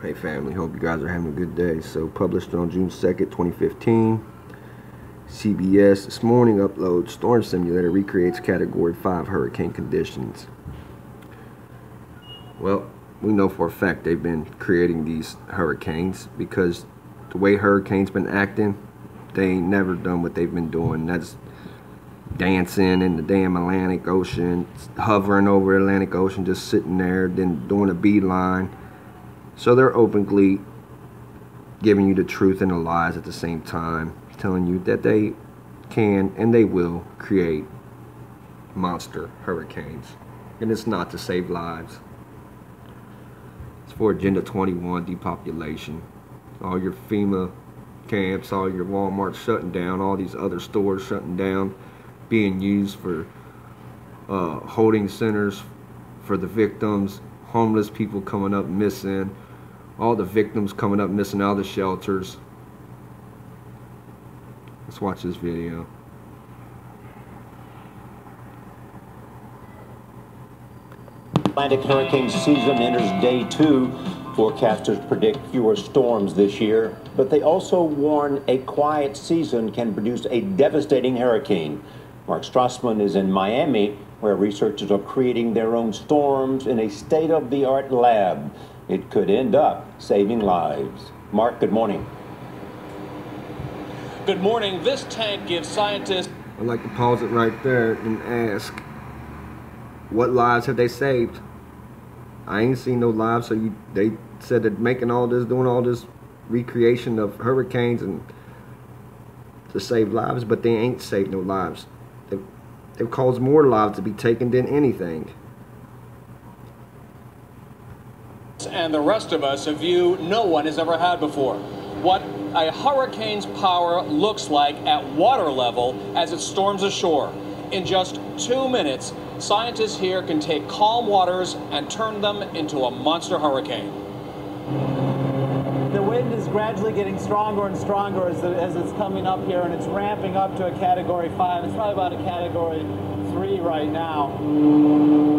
Hey family, hope you guys are having a good day. So published on June 2nd, 2015. CBS this morning uploads storm simulator recreates category 5 hurricane conditions. Well, we know for a fact they've been creating these hurricanes because the way hurricanes been acting, they ain't never done what they've been doing. That's dancing in the damn Atlantic Ocean, hovering over the Atlantic Ocean, just sitting there, then doing a beeline. So they're openly giving you the truth and the lies at the same time, telling you that they can and they will create monster hurricanes. And it's not to save lives. It's for Agenda 21, depopulation. All your Fema camps, all your Walmart shutting down, all these other stores shutting down, being used for holding centers for the victims, homeless people coming up missing, all the victims coming up missing out of the shelters. Let's watch this video. Atlantic hurricane season enters day 2. Forecasters predict fewer storms this year, but they also warn a quiet season can produce a devastating hurricane. Mark Strassman is in Miami, where researchers are creating their own storms in a state-of-the-art lab. It could end up saving lives. Mark, good morning. Good morning. This tank gives scientists... I'd like to pause it right there and ask, what lives have they saved? I ain't seen no lives, so they said that making all this, doing all this recreation of hurricanes and to save lives, but they ain't saved no lives. They've caused more lives to be taken than anything. And the rest of us a view no one has ever had before. What a hurricane's power looks like at water level as it storms ashore. In just 2 minutes, scientists here can take calm waters and turn them into a monster hurricane. The wind is gradually getting stronger and stronger as it's coming up here, and it's ramping up to a category 5. It's probably about a category 3 right now.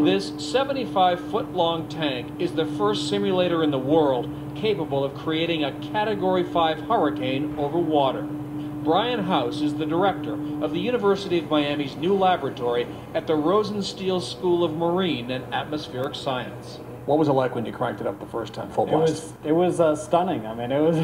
This 75-foot-long tank is the first simulator in the world capable of creating a category 5 hurricane over water. Brian House is the director of the University of Miami's new laboratory at the Rosenstiel School of Marine and Atmospheric Science. What was it like when you cranked it up the first time, full blast? It was stunning. I mean, it was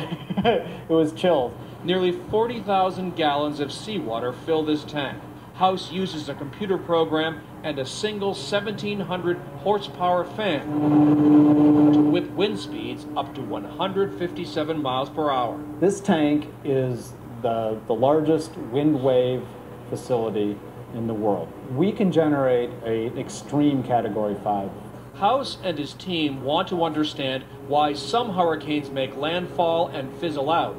it was chilled. Nearly 40,000 gallons of seawater fill this tank. House uses a computer program and a single 1,700 horsepower fan with wind speeds up to 157 miles per hour. This tank is the largest wind wave facility in the world. We can generate an extreme category 5. House and his team want to understand why some hurricanes make landfall and fizzle out,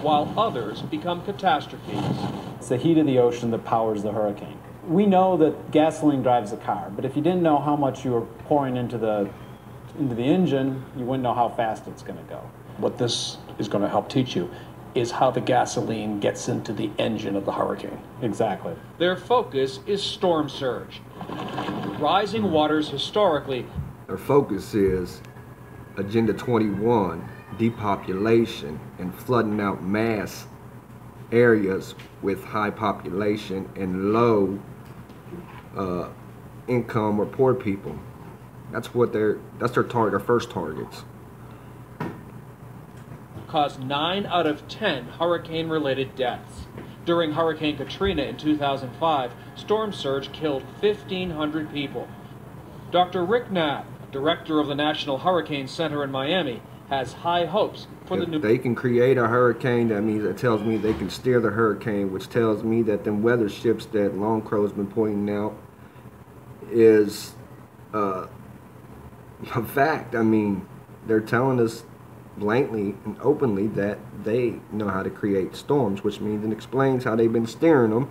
while others become catastrophes. It's the heat of the ocean that powers the hurricane. We know that gasoline drives a car, but if you didn't know how much you were pouring into the engine, you wouldn't know how fast it's going to go. What this is going to help teach you is how the gasoline gets into the engine of the hurricane. Exactly. Their focus is storm surge. Rising waters historically. Their focus is Agenda 21, depopulation, and flooding out mass areas with high population and low income or poor people. That's their target, their first targets. Caused 9 out of 10 hurricane-related deaths. During Hurricane Katrina in 2005, storm surge killed 1,500 people. Dr. Rick Knapp, director of the National Hurricane Center in Miami, has high hopes for the new... They can create a hurricane, that means it tells me they can steer the hurricane, which tells me that them weather ships that Long Crow's been pointing out is a fact. I mean, they're telling us blatantly and openly that they know how to create storms, which means it explains how they've been steering them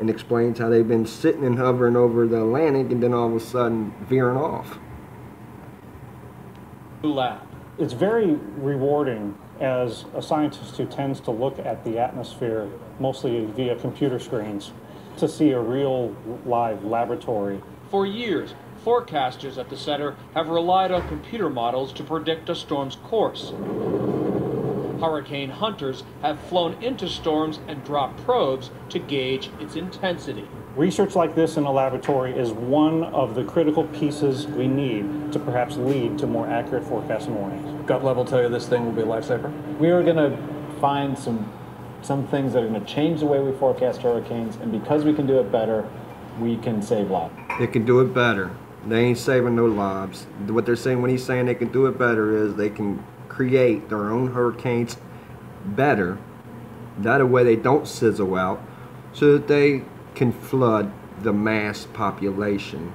and explains how they've been sitting and hovering over the Atlantic and then all of a sudden veering off. Lab. It's very rewarding as a scientist who tends to look at the atmosphere mostly via computer screens to see a real live laboratory. For years, Forecasters at the center have relied on computer models to predict a storm's course. Hurricane hunters have flown into storms and dropped probes to gauge its intensity. Research like this in a laboratory is one of the critical pieces we need to perhaps lead to more accurate forecasts and warnings. Gut level tell you this thing will be a lifesaver? We are going to find some things that are going to change the way we forecast hurricanes, and because we can do it better, we can save lives. They can do it better. They ain't saving no lives. What they're saying when he's saying they can do it better is they can create their own hurricanes better. That way they don't sizzle out, so that they can flood the mass population.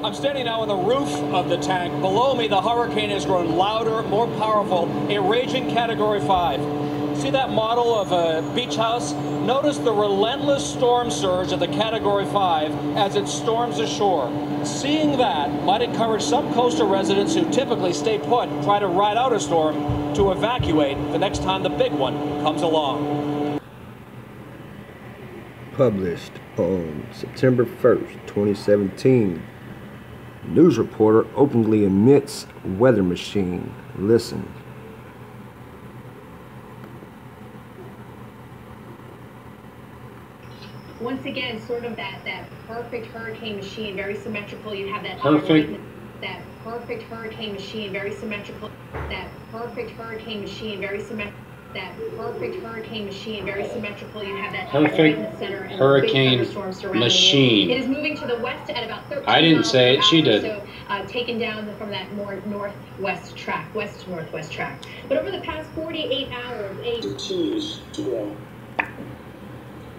I'm standing now on the roof of the tank. Below me, the hurricane has grown louder, more powerful, a raging Category 5. See that model of a beach house? Notice the relentless storm surge of the Category 5 as it storms ashore. Seeing that might encourage some coastal residents who typically stay put, try to ride out a storm, to evacuate the next time the big one comes along. Published on September 1st, 2017. News reporter openly admits weather machine. Listen. Once again, sort of that perfect hurricane machine, very symmetrical. You have that Perfect. That perfect hurricane machine, very symmetrical. That perfect hurricane machine, very symmetrical. That perfect hurricane machine, very symmetrical. You have that Perfect right in the center and hurricane big thunderstorms surrounding machine. It is moving to the west at about 13 I didn't miles say per it, she hour, did. So taken down from that more northwest track, west-northwest track. But over the past 48 hours, continues to grow.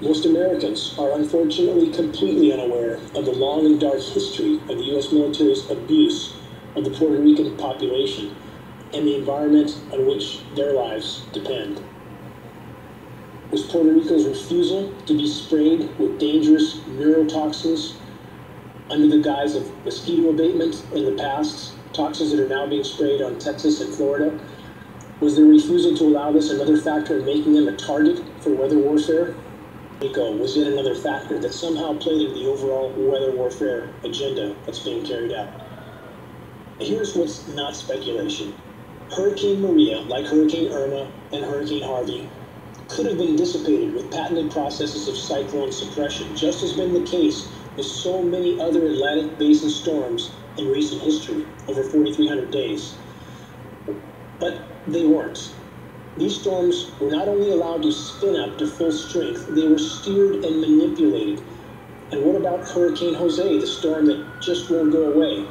Most Americans are unfortunately completely unaware of the long and dark history of the U.S. military's abuse of the Puerto Rican population and the environment on which their lives depend. Was Puerto Rico's refusal to be sprayed with dangerous neurotoxins under the guise of mosquito abatement in the past, toxins that are now being sprayed on Texas and Florida? Was their refusal to allow this another factor in making them a target for weather warfare? Rico was yet another factor that somehow played into the overall weather warfare agenda that's being carried out. Here's what's not speculation. Hurricane Maria, like Hurricane Irma and Hurricane Harvey, could have been dissipated with patented processes of cyclone suppression, just as been the case with so many other Atlantic Basin storms in recent history, over 4,300 days. But they weren't. These storms were not only allowed to spin up to full strength, they were steered and manipulated. And what about Hurricane Jose, the storm that just won't go away?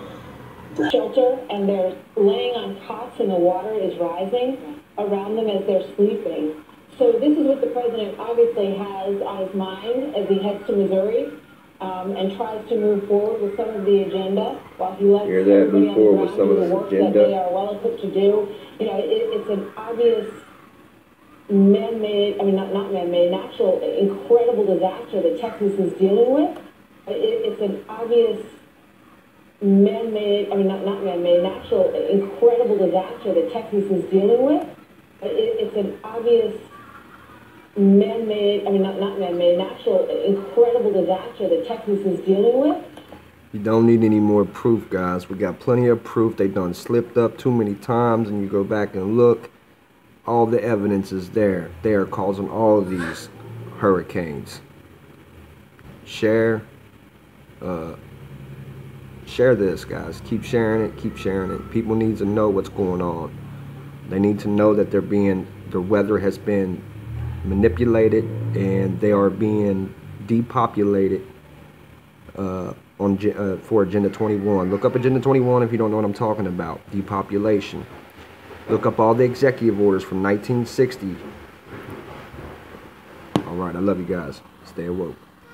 Shelter, and they're laying on cots and the water is rising around them as they're sleeping. So this is what the president obviously has on his mind as he heads to Missouri and tries to move forward with some of the agenda while he lets everybody on the ground do the work that they are well equipped to do. You know, it's an obvious man-made, I mean, not man-made, natural, incredible disaster that Texas is dealing with. It's an obvious man-made, I mean, not man-made, natural, incredible disaster that Texas is dealing with. It's an obvious man-made, I mean, not man-made, natural, incredible disaster that Texas is dealing with. You don't need any more proof, guys. We got plenty of proof. They done slipped up too many times, and you go back and look. All the evidence is there. They are causing all of these hurricanes. Share this, guys. Keep sharing it. Keep sharing it. People need to know what's going on. They need to know that the weather has been manipulated and they are being depopulated for Agenda 21. Look up Agenda 21 if you don't know what I'm talking about. Depopulation. Look up all the executive orders from 1960. All right, I love you guys. Stay awoke.